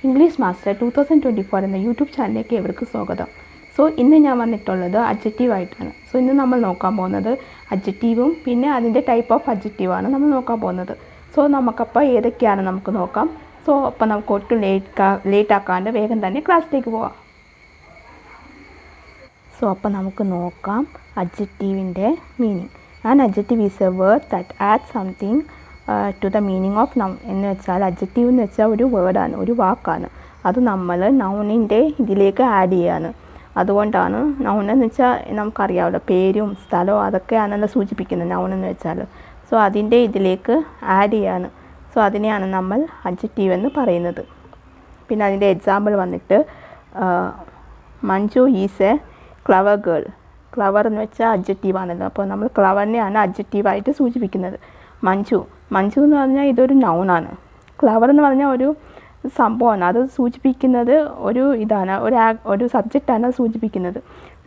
English master 2024 എന്ന YouTube ചാനലിലേക്ക് ഏവർക്കും സ്വാഗതം. ഇന്ന് ഞാൻ വന്നിട്ടുള്ളത് അഡ്ജക്റ്റീവായിട്ടാണ്. ഇന്ന് നമ്മൾ നോക്കാൻ പോകുന്നത് അഡ്ജക്റ്റീവും പിന്നെ അതിൻ്റെ ടൈപ്പ് ഓഫ് അഡ്ജക്റ്റീവാണ് നമ്മൾ നോക്കാൻ പോകുന്നത്. നമുക്കപ്പോൾ ഏതൊക്കെയാണ് നമുക്ക് നോക്കാം. അപ്പോൾ നമുക്ക് ഒട്ടും ലേറ്റ് ആക്കാണ്ട് വേഗം തന്നെ ക്ലാസ്സിലേക്ക് പോവാം. അപ്പോൾ നമുക്ക് നോക്കാം അഡ്ജക്റ്റീവിൻ്റെ meaning. An adjective is a word that add something to the meaning of noun. എന്ന് വെച്ചാൽ അഡ്ജക്റ്റീവ് എന്ന് വെച്ചാൽ ഒരു വേർഡാണ്, ഒരു വാക്കാണ്. അത് നമ്മൾ നൗണിൻ്റെ ഇതിലേക്ക് ആഡ് ചെയ്യാണ്. അതുകൊണ്ടാണ് നൗൺ എന്ന് വെച്ചാൽ നമുക്കറിയാമല്ലോ, പേരും സ്ഥലവും അതൊക്കെയാണല്ലോ സൂചിപ്പിക്കുന്നത് നൗൺ എന്ന് വെച്ചാൽ. അതിൻ്റെ ഇതിലേക്ക് ആഡ് ചെയ്യാണ്. അതിനെയാണ് നമ്മൾ അഡ്ജക്റ്റീവ് എന്ന് പറയുന്നത്. പിന്നെ അതിൻ്റെ എക്സാമ്പിൾ വന്നിട്ട് Manju is A clever girl. Clever എന്ന് വെച്ചാൽ അഡ്ജക്റ്റീവാണല്ലോ. അപ്പോൾ നമ്മൾ ക്ലവറിനെയാണ് അഡ്ജക്റ്റീവായിട്ട് സൂചിപ്പിക്കുന്നത്. മഞ്ജു എന്ന് പറഞ്ഞാൽ ഇതൊരു നൗണാണ്. ക്ലവർ എന്ന് പറഞ്ഞാൽ ഒരു സംഭവമാണ്. അത് സൂചിപ്പിക്കുന്നത് ഒരു ഇതാണ്, ഒരു സബ്ജക്റ്റാണ് സൂചിപ്പിക്കുന്നത്.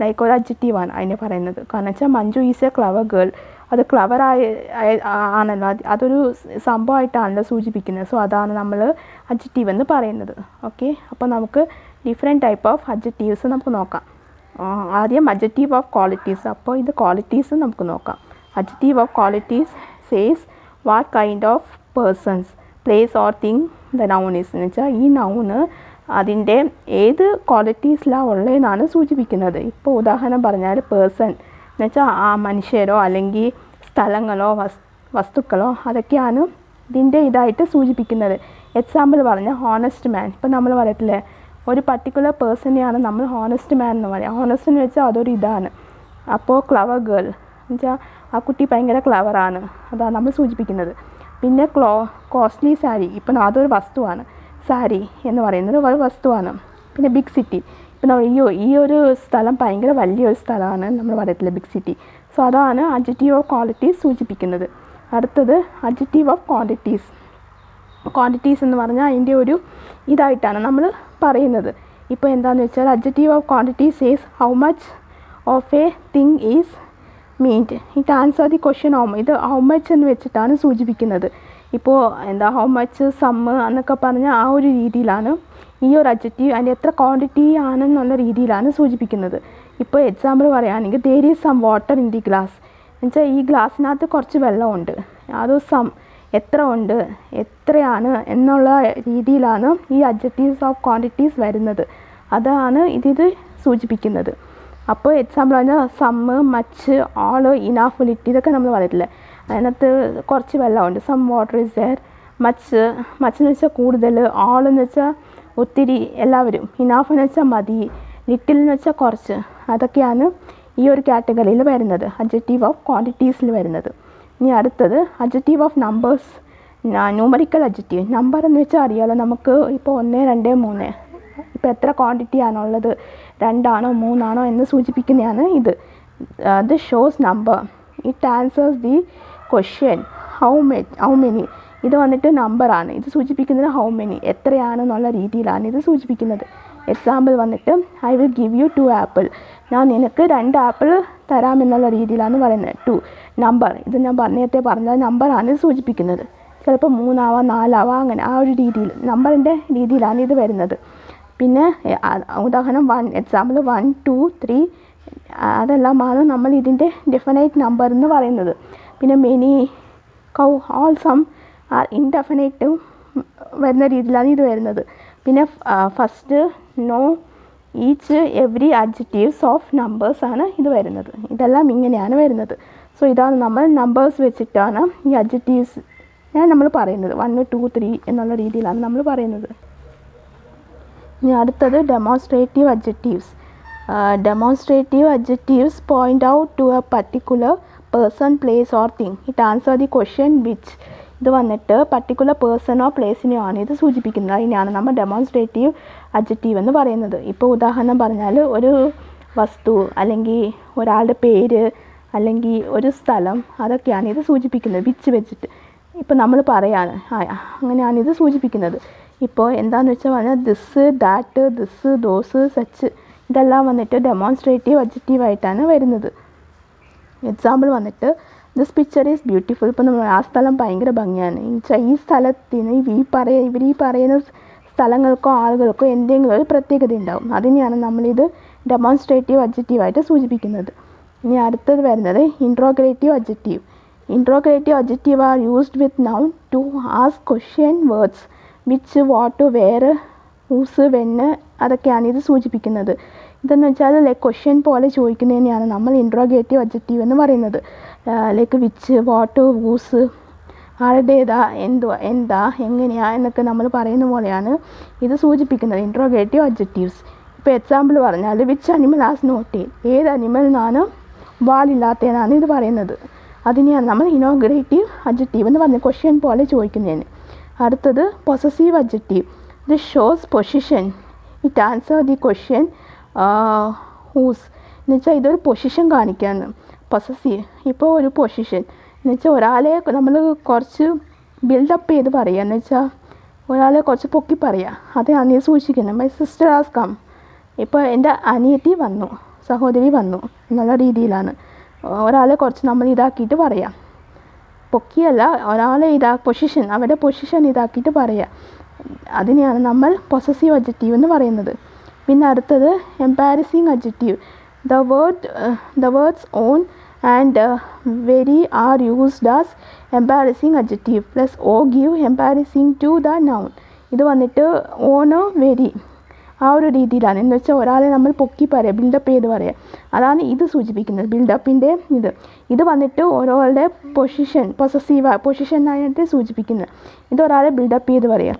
ലൈക്ക് ഒരു അഡ്ജക്റ്റീവാണ് അതിനെ പറയുന്നത്. കാരണം വെച്ചാൽ Manju is A clever girl. അത് ക്ലവർ ആണല്ലോ, അതൊരു സംഭവമായിട്ടാണല്ലോ സൂചിപ്പിക്കുന്നത്. അതാണ് നമ്മൾ അഡ്ജക്റ്റീവ് എന്ന് പറയുന്നത്. ഓക്കെ, അപ്പോൾ നമുക്ക് ഡിഫറെൻറ്റ് ടൈപ്പ് ഓഫ് അഡ്ജക്റ്റീവ്സ് നമുക്ക് നോക്കാം. ആദ്യം അഡ്ജക്റ്റീവ് ഓഫ് ക്വാളിറ്റീസ്. അപ്പോൾ ഇത് ക്വാളിറ്റീസ് നമുക്ക് നോക്കാം. Adjective of qualities says what kind of persons place or thing the noun is. എന്ന് വെച്ചാൽ ഈ നൗണ് അതിൻ്റെ ഏത് ക്വാളിറ്റീസിലാണ് ഉള്ളതെന്നാണ് സൂചിപ്പിക്കുന്നത്. ഇപ്പോൾ ഉദാഹരണം പറഞ്ഞാൽ പേഴ്സൺ എന്ന് വെച്ചാൽ ആ മനുഷ്യരോ അല്ലെങ്കിൽ സ്ഥലങ്ങളോ വസ്തുക്കളോ അതൊക്കെയാണ് ഇതിൻ്റെ ഇതായിട്ട് സൂചിപ്പിക്കുന്നത്. എക്സാമ്പിൾ പറഞ്ഞാൽ ഹോണസ്റ്റ് മാൻ. ഇപ്പോൾ നമ്മൾ പറയത്തില്ലേ, ഒരു പർട്ടിക്കുലർ പേഴ്സണെയാണ് നമ്മൾ ഹോണസ്റ്റ് മാൻ എന്ന് പറയുക. ഹോണസ്റ്റ് എന്ന് വെച്ചാൽ അതൊരു ഇതാണ്. അപ്പോൾ ക്ലവർ ഗേൾ എന്ന് വെച്ചാൽ ആ കുട്ടി ഭയങ്കര ക്ലവറാണ്, അതാണ് നമ്മൾ സൂചിപ്പിക്കുന്നത്. പിന്നെ കോസ്റ്റ്ലി സാരി, ഇപ്പം അതൊരു വസ്തുവാണ്. സാരി എന്ന് പറയുന്നത് ഒരു വസ്തുവാണ്. പിന്നെ ബിഗ് സിറ്റി, ഇപ്പം നമ്മൾ ഈ ഒരു സ്ഥലം ഭയങ്കര വലിയൊരു സ്ഥലമാണ് നമ്മൾ പറയത്തില്ല, ബിഗ് സിറ്റി. അതാണ് അഡ്ജക്റ്റീവ് ഓഫ് ക്വാളിറ്റീസ് സൂചിപ്പിക്കുന്നത്. അടുത്തത് അഡ്ജക്റ്റീവ് ഓഫ് ക്വാണ്ടിറ്റീസ്. ക്വാണ്ടിറ്റീസ് എന്ന് പറഞ്ഞാൽ അതിൻ്റെ ഒരു ഇതായിട്ടാണ് നമ്മൾ പറയുന്നത്. ഇപ്പോൾ എന്താണെന്ന് വെച്ചാൽ adjective of quantities is how much of A thing is മീൻഡ്. It answer the question ഇത് ഹൗ മച്ച് എന്ന് വെച്ചിട്ടാണ് സൂചിപ്പിക്കുന്നത്. ഇപ്പോൾ ഹൗ മച്ച് സമ്മ് എന്നൊക്കെ പറഞ്ഞാൽ ആ ഒരു രീതിയിലാണ് ഈ ഒരു അഡ്ജക്റ്റീവ് അതിൻ്റെ എത്ര ക്വാണ്ടിറ്റി ആണെന്നുള്ള രീതിയിലാണ് സൂചിപ്പിക്കുന്നത്. ഇപ്പോൾ എക്സാമ്പിൾ പറയുകയാണെങ്കിൽ there is some water in the glass. എന്നുവെച്ചാൽ ഈ ഗ്ലാസ്സിനകത്ത് കുറച്ച് വെള്ളമുണ്ട്. അത് എത്ര ഉണ്ട്, എത്രയാണ് എന്നുള്ള രീതിയിലാണ് ഈ അഡ്ജക്റ്റീവ്സ് ഓഫ് ക്വാണ്ടിറ്റീസ് വരുന്നത്. അതാണ് ഇത് സൂചിപ്പിക്കുന്നത്. അപ്പോൾ എക്സാമ്പിൾ പറഞ്ഞാൽ some, much, all, enough, little, ഇതൊക്കെ നമ്മൾ പറയത്തില്ലേ, അതിനകത്ത് കുറച്ച് വെള്ളമുണ്ട്. Some water is there. Much എന്ന് വെച്ചാൽ കൂടുതൽ, ഓളെന്ന് വെച്ചാൽ ഒത്തിരി, എല്ലാവരും. ഇനാഫ് എന്ന് വെച്ചാൽ മതി, ലിറ്റിൽ എന്ന് വെച്ചാൽ കുറച്ച്. അതൊക്കെയാണ് ഈ ഒരു കാറ്റഗറിയിൽ വരുന്നത്, അഡ്ജക്റ്റീവ് ഓഫ് ക്വാണ്ടിറ്റീസിൽ വരുന്നത്. ഇനി അടുത്തത് adjective of numbers. Numerical adjective. Number എന്ന് വെച്ചാൽ അറിയാമല്ലോ നമുക്ക്. ഇപ്പോൾ 1, 2, 3, ഇപ്പോൾ എത്ര ക്വാണ്ടിറ്റി ആണുള്ളത്, 2 ആണോ 3 ആണോ എന്ന് സൂചിപ്പിക്കുന്നതാണ് ഇത്. This shows number. It answers the question how many. ഇത് വന്നിട്ട് നമ്പറാണ്. ഇത് സൂചിപ്പിക്കുന്നത് ഹൗ മെനി, എത്രയാണെന്നുള്ള രീതിയിലാണ് ഇത് സൂചിപ്പിക്കുന്നത്. എക്സാമ്പിൾ വന്നിട്ട് I will give you 2 apple. ഞാൻ നിനക്ക് 2 ആപ്പിൾ തരാമെന്നുള്ള രീതിയിലാണ് പറയുന്നത്. 2 നമ്പർ. ഇത് ഞാൻ നേരത്തെ പറഞ്ഞ നമ്പറാണ് ഇത് സൂചിപ്പിക്കുന്നത്. ചിലപ്പോൾ 3 ആവാം, 4 ആവാം, അങ്ങനെ ആ ഒരു രീതിയിൽ നമ്പറിൻ്റെ രീതിയിലാണ് ഇത് വരുന്നത്. പിന്നെ ഉദാഹരണം 1, എക്സാമ്പിൾ 1, 2, 3 അതെല്ലാമാണ് നമ്മൾ ഇതിൻ്റെ ഡെഫിനൈറ്റ് നമ്പർ എന്ന് പറയുന്നത്. പിന്നെ മെനി, കൗ, ഓൾ, സം ആർ ഇൻഡെഫിനൈറ്റ് വരുന്ന രീതിയിലാണ് ഇത് വരുന്നത്. പിന്നെ first, no, each, every adjectives of numbers ആണ് ഇത് വരുന്നത്. ഇതെല്ലാം ഇങ്ങനെയാണ് വരുന്നത്. ഇതാണ് നമ്മൾ നമ്പേഴ്സ് വെച്ചിട്ടാണ് ഈ അഡ്ജക്റ്റീവ്സ് നമ്മൾ പറയുന്നത്. 1, 2, 3 എന്നുള്ള രീതിയിലാണ് നമ്മൾ പറയുന്നത്. ഇനി അടുത്തത് demonstrative adjectives. Demonstrative adjectives point out to a particular person, place or thing. It answer the question which. ഇത് വന്നിട്ട് പർട്ടിക്കുലർ പേഴ്സണോ പ്ലേസിനെയോ ആണ് ഇത് സൂചിപ്പിക്കുന്നത്. അതിനാണ് നമ്മൾ ഡെമോൺസ്ട്രേറ്റീവ് അഡ്ജക്റ്റീവ് എന്ന് പറയുന്നത്. ഇപ്പോൾ ഉദാഹരണം പറഞ്ഞാൽ ഒരു വസ്തു അല്ലെങ്കിൽ ഒരാളുടെ പേര് അല്ലെങ്കിൽ ഒരു സ്ഥലം, അതൊക്കെയാണ് ഇത് സൂചിപ്പിക്കുന്നത് വിച്ച് വെച്ചിട്ട്. ഇപ്പോൾ നമ്മൾ പറയാണ്, അങ്ങനെയാണ് ഇത് സൂചിപ്പിക്കുന്നത്. ഇപ്പോൾ എന്താണെന്ന് വെച്ചാൽ പറഞ്ഞാൽ this, that, this, those, such, ഇതെല്ലാം വന്നിട്ട് ഡെമോൺസ്ട്രേറ്റീവ് അഡ്ജക്റ്റീവായിട്ടാണ് വരുന്നത്. എക്സാമ്പിൾ വന്നിട്ട് ദിസ് പിക്ചർ ഈസ് ബ്യൂട്ടിഫുൾ. ഇപ്പോൾ നമ്മൾ ആ സ്ഥലം ഭയങ്കര ഭംഗിയാണ്. ഈ സ്ഥലത്തിന് ഇവർ ഈ പറയുന്ന സ്ഥലങ്ങൾക്കോ ആളുകൾക്കോ എന്തെങ്കിലും ഒരു പ്രത്യേകത ഉണ്ടാവും. അതിനെയാണ് നമ്മളിത് ഡെമോൺസ്ട്രേറ്റീവ് അഡ്ജക്റ്റീവായിട്ട് സൂചിപ്പിക്കുന്നത്. ഇനി അടുത്തത് വരുന്നത് interrogative adjective. Interrogative adjective are used with noun to ask question words which, what, where, whose, when അതൊക്കെയാണ് ഇത് സൂചിപ്പിക്കുന്നത്. ഇതെന്ന് വെച്ചാൽ ലൈക്ക് ക്വസ്റ്റ്യൻ പോലെ ചോദിക്കുന്നതിനെയാണ് നമ്മൾ ഇൻട്രോഗേറ്റീവ് അഡ്ജക്റ്റീവ് എന്ന് പറയുന്നത്. ലൈക്ക് വിച്ച്, വാട്ട്, ഹൂസ്, ആരുടേതാ, എന്താ, എങ്ങനെയാ എന്നൊക്കെ നമ്മൾ പറയുന്ന പോലെയാണ് ഇത് സൂചിപ്പിക്കുന്നത് ഇൻട്രോഗേറ്റീവ് അഡ്ജക്റ്റീവ്സ്. ഇപ്പോൾ എക്സാമ്പിൾ പറഞ്ഞാൽ which animal has no tail, ഏത് അനിമലിനാണ് വാലില്ലാത്തതെന്നാണ് ഇത് പറയുന്നത്. അതിനെയാണ് നമ്മൾ ഇൻട്രോഗേറ്റീവ് അഡ്ജക്റ്റീവ് എന്ന് പറഞ്ഞത്, ക്വസ്റ്റ്യൻ പോലെ ചോദിക്കുന്നതിന്. അടുത്തത് possessive adjective. This shows position, it answer the question whose എന്ന് വെച്ചാൽ ഇതൊരു പൊസിഷൻ കാണിക്കുകയാണ്. പൊസസീവ് ഇപ്പോൾ ഒരു പൊസിഷൻ എന്ന് വെച്ചാൽ ഒരാളെ നമ്മൾ കുറച്ച് ബിൽഡപ്പ് ചെയ്ത് പറയുക, എന്ന് വെച്ചാൽ ഒരാളെ കുറച്ച് പൊക്കി പറയുക, അതാണ് ഇത് സൂക്ഷിക്കുന്നത്. മൈ സിസ്റ്റർ ഹാസ് കം, ഇപ്പോൾ എൻ്റെ അനിയത്തി വന്നു, സഹോദരി വന്നു എന്നുള്ള രീതിയിലാണ് ഒരാളെ കുറച്ച് നമ്മൾ ഇതാക്കിയിട്ട് പറയാം. പൊക്കിയല്ല, ഒരാളെ പൊസിഷൻ, അവരുടെ പൊസിഷൻ ഇതാക്കിയിട്ട് പറയുക. അതിനെയാണ് നമ്മൾ പൊസസീവ് അഡ്ജക്റ്റീവ് എന്ന് പറയുന്നത്. പിന്നെ അടുത്തത് emphasizing adjective. The words own and very are used as emphasizing adjective plus oh give emphasizing to the noun. ഇത് വന്നിട്ട് ഓണ് വെരി ആ ഒരു രീതിയിലാണ്, എന്ന് വെച്ചാൽ ഒരാളെ നമ്മൾ പൊക്കി പറയുക, ബിൽഡപ്പ് ചെയ്ത് പറയുക, അതാണ് ഇത് സൂചിപ്പിക്കുന്നത്, ബിൽഡപ്പിൻ്റെ ഇത് വന്നിട്ട് ഒരാളുടെ പൊസിഷൻ, പൊസിഷനായിട്ട് സൂചിപ്പിക്കുന്നത്. ഇത് ഒരാളെ ബിൽഡപ്പ് ചെയ്ത് പറയുക.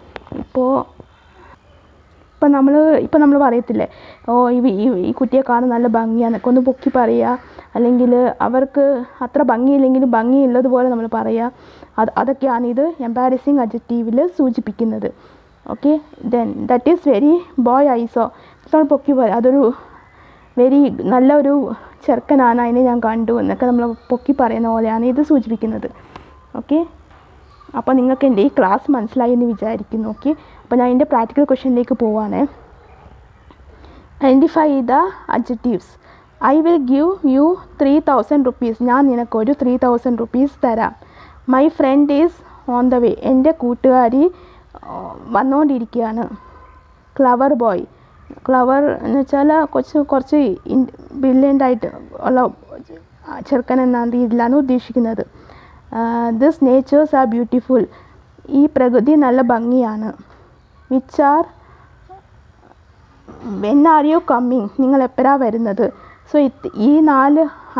ഇപ്പം നമ്മൾ പറയത്തില്ലേ, ഓ ഈ കുട്ടിയെ കാണാൻ നല്ല ഭംഗിയാന്നൊക്കെ ഒന്ന് പൊക്കി പറയുക, അല്ലെങ്കിൽ അവർക്ക് അത്ര ഭംഗിയില്ലെങ്കിലും ഭംഗിയുള്ളതുപോലെ നമ്മൾ പറയുക. അതൊക്കെയാണ് ഇത് എംപാരസിങ് അഡ്ജക്റ്റീവിൽ സൂചിപ്പിക്കുന്നത്. Okay, then that is very boy ഐസോ, നമ്മൾ പൊക്കി പറയാം, അതൊരു വെരി നല്ലൊരു ചെറുക്കനാണ്, അതിനെ ഞാൻ കണ്ടു എന്നൊക്കെ നമ്മൾ പൊക്കി പറയുന്ന പോലെയാണ് ഇത് സൂചിപ്പിക്കുന്നത്. ഓക്കെ, അപ്പോൾ നിങ്ങൾക്ക് എൻ്റെ ഈ ക്ലാസ് മനസ്സിലായി എന്ന് വിചാരിക്കുന്നു. ഓക്കെ, അപ്പോൾ ഞാൻ എൻ്റെ പ്രാക്ടിക്കൽ ക്വസ്റ്റ്യനിലേക്ക് പോവാണ്. Identify the adjectives. I will give you 3000 rupees, ഞാൻ നിനക്കൊരു 3000 rupees തരാം. My friend is on the way, എൻ്റെ കൂട്ടുകാരി വന്നുകൊണ്ടിരിക്കുകയാണ്. ക്ലവർ ബോയ്, ക്ലവർ എന്ന് വെച്ചാൽ കുറച്ച് ബ്രില്യൻ്റായിട്ട് ഉള്ള ചെറുക്കൻ എന്ന രീതിയിലാണ് ഉദ്ദേശിക്കുന്നത്. ദിസ് നേച്ചേഴ്സ് ആർ ബ്യൂട്ടിഫുൾ, ഈ പ്രകൃതി നല്ല ഭംഗിയാണ്. Which are, when are you coming, നിങ്ങൾ എപ്പോഴാണ് വരുന്നത്. സോ ഈ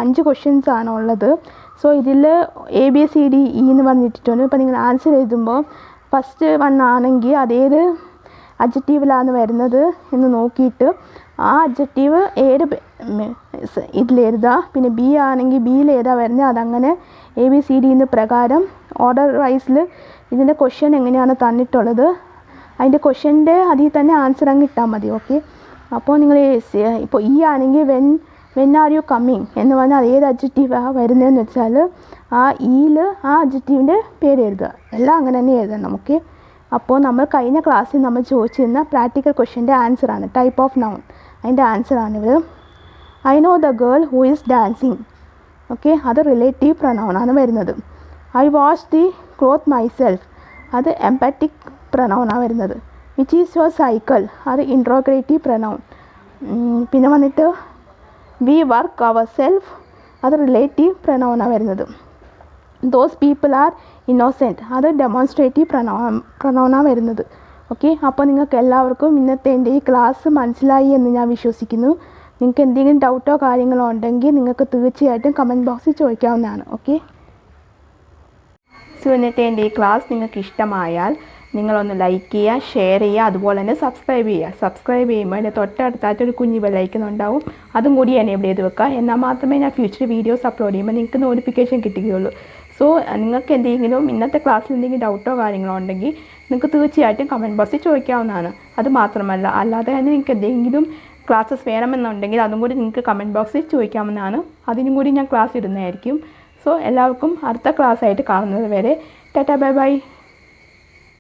5 ക്വസ്റ്റ്യൻസ് ആണ് ഉള്ളത്. സോ ഇതിൽ ABCD E എന്ന് പറഞ്ഞിട്ടുണ്ട്. ഇപ്പോൾ നിങ്ങൾ ആൻസർ എഴുതുമ്പോൾ ഫസ്റ്റ് 1 ആണെങ്കിൽ അതേത് അഡ്ജക്റ്റീവിലാണ് വരുന്നത് എന്ന് നോക്കിയിട്ട് ആ അഡ്ജക്റ്റീവ് ഏത് ഇതിലെഴുതുക. പിന്നെ B ആണെങ്കിൽ Bയിൽ ഏതാ വരുന്നത്, അതങ്ങനെ ABCD എന്ന് പ്രകാരം ഓർഡർ വൈസിൽ ഇതിൻ്റെ ക്വസ്റ്റ്യൻ എങ്ങനെയാണ് തന്നിട്ടുള്ളത് അതിൻ്റെ ക്വസ്റ്റ്യൻ്റെ അതിൽ തന്നെ ആൻസർ അങ്ങ് ഇട്ടാൽ മതി. ഓക്കെ, അപ്പോൾ നിങ്ങൾ ഇപ്പോൾ E ആണെങ്കിൽ വെൻ ആർ യു കമ്മിങ് എന്ന് പറഞ്ഞാൽ അത് ഏത് അഡ്ജക്റ്റീവാണ് വരുന്നതെന്ന് വെച്ചാൽ ആ ഇയിൽ ആ അഡ്ജക്റ്റീവിൻ്റെ പേര് എഴുതുക. എല്ലാം അങ്ങനെ തന്നെ എഴുതണം. ഓക്കെ, അപ്പോൾ നമ്മൾ കഴിഞ്ഞ ക്ലാസ്സിൽ നമ്മൾ ചോദിച്ചിരുന്ന പ്രാക്ടിക്കൽ ക്വസ്റ്റ്യൻ്റെ ആൻസറാണ്, ടൈപ്പ് ഓഫ് നൗൺ, അതിൻ്റെ ആൻസറാണിത്. I know the girl who is dancing. Okay, അത് റിലേറ്റീവ് പ്രൊനൗണാണ് വരുന്നത്. I wash the cloth myself, അത് എംപാറ്റിക് പ്രൊനൗണാണ് വരുന്നത്. വിച്ച് ഈസ് യുവർ സൈക്കിൾ, അത് ഇൻട്രോഗേറ്റീവ് പ്രൊനൗൺ. പിന്നെ വന്നിട്ട് വി വർക്ക് അവർ സെൽഫ്, അത് റിലേറ്റീവ് പ്രൊനൗണാണ് വരുന്നത്. ദോസ് പീപ്പിൾ ആർ ഇന്നോസെൻറ്റ്, അത് ഡെമോൺസ്ട്രേറ്റീവ് പ്രൊനൗണാണ് വരുന്നത്. ഓക്കെ, അപ്പോൾ നിങ്ങൾക്ക് എല്ലാവർക്കും ഇന്നത്തെ എൻ്റെ ഈ ക്ലാസ് മനസ്സിലായി എന്ന് ഞാൻ വിശ്വസിക്കുന്നു. നിങ്ങൾക്ക് എന്തെങ്കിലും ഡൗട്ടോ കാര്യങ്ങളോ ഉണ്ടെങ്കിൽ നിങ്ങൾക്ക് തീർച്ചയായിട്ടും കമൻറ്റ് ബോക്സിൽ ചോദിക്കാവുന്നതാണ്. ഓക്കെ, സോ ഇന്നത്തെ എൻ്റെ ഈ ക്ലാസ് നിങ്ങൾക്ക് ഇഷ്ടമായാൽ നിങ്ങളൊന്ന് ലൈക്ക് ചെയ്യുക, ഷെയർ ചെയ്യുക, അതുപോലെ തന്നെ സബ്സ്ക്രൈബ് ചെയ്യുക. സബ്സ്ക്രൈബ് ചെയ്യുമ്പോൾ അതിൻ്റെ തൊട്ടടുത്തായിട്ടൊരു കുഞ്ഞ് ബെല്ലൈക്കൺ ഉണ്ടാവും, അതും കൂടി എനേബിൾ ചെയ്ത് വെക്കുക. എന്നാൽ മാത്രമേ ഞാൻ ഫ്യൂച്ചർ വീഡിയോസ് അപ്ലോഡ് ചെയ്യുമ്പോൾ നിങ്ങൾക്ക് നോട്ടിഫിക്കേഷൻ കിട്ടുകയുള്ളൂ. സോ നിങ്ങൾക്ക് എന്തെങ്കിലും ഇന്നത്തെ ക്ലാസ്സിൽ എന്തെങ്കിലും ഡൗട്ടോ കാര്യങ്ങളോ ഉണ്ടെങ്കിൽ നിങ്ങൾക്ക് തീർച്ചയായിട്ടും കമൻറ്റ് ബോക്സിൽ ചോദിക്കാവുന്നതാണ്. അത് മാത്രമല്ല അല്ലാതെ തന്നെ നിങ്ങൾക്ക് എന്തെങ്കിലും ക്ലാസ്സസ് വേണമെന്നുണ്ടെങ്കിൽ അതും കൂടി നിങ്ങൾക്ക് കമൻറ്റ് ബോക്സിൽ ചോദിക്കാവുന്നതാണ്. അതിനും കൂടി ഞാൻ ക്ലാസ് ഇടുന്നതായിരിക്കും. സോ എല്ലാവർക്കും അടുത്ത ക്ലാസ്സായിട്ട് കാണുന്നത് വരെ ടാറ്റാ ബൈ ബൈ.